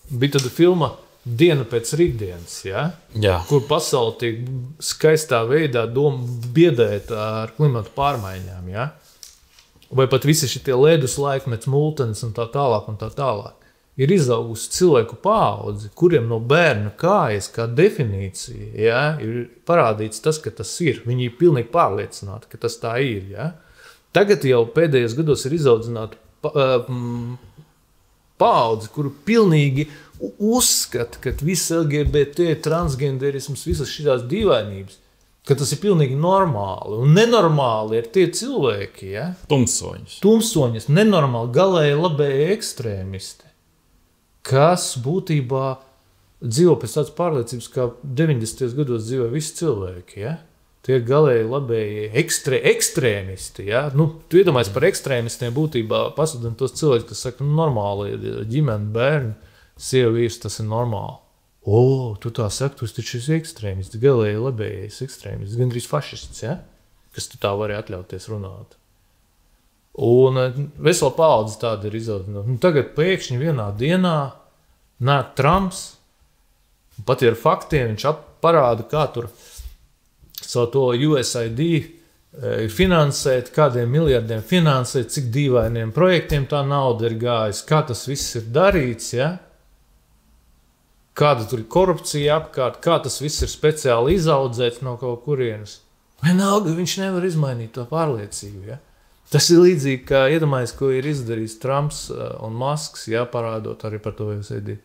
bija tāda filma Diena pēc rītdienas, ja? Kur pasauli tiek skaistā veidā biedēta ar klimatu pārmaiņām. Ja? Vai pat visi šitie ledus laikmets, multenes un tā tālāk un tā tālāk. Ir izaugusi cilvēku paudzi, kuriem no bērna kājas kā definīcija, ja? Ir parādīts tas, ka tas ir. Viņi ir pilnīgi pārliecināti, ka tas tā ir. Ja? Tagad jau pēdējos gados ir izaudzināta paudze, kuru pilnīgi uzskata, ka viss LGBT, transgenderisms, visas šīs dīvainības, ka tas ir pilnīgi normāli. Un nenormāli ir tie cilvēki, ja? Tumsoņas, nenormāli, galēji labēji ekstrēmisti, kas būtībā dzīvo pēc tādas pārliecības, kā 90. gados dzīvo visi cilvēki, ja? Tie ir galēji labēji ekstrēmisti. Ja? Tu iedomājies par ekstrēmistiem būtībā pasadien tos cilvēkus, kas saka, normāli ģimene, bērni, sieva, vīrs, tas ir normāli. Tu tā saki, tu taču esi ekstrēmists, galēji labējais ekstrēmists, gandrīz fašists, ja? Kas tu tā vari atļauties runāt. Un vesela paudze tāda ir izaudzināta. Tagad pēkšņi vienā dienā nāk Trumps, pat ar faktiem viņš parāda, kā tur savu to USAID finansēt, kādiem miljardiem finansēt, cik dīvainiem projektiem tā nauda ir gājis, kā tas viss ir darīts, ja? Kāda tur ir korupcija apkārt, kā tas viss ir speciāli izaudzēts no kaut kurienes. Vienalga, viņš nevar izmainīt to pārliecību. Ja? Tas ir līdzīgi, kā iedomājies, ko ir izdarījis Trumps un Masks, ja, parādot arī par to USAID.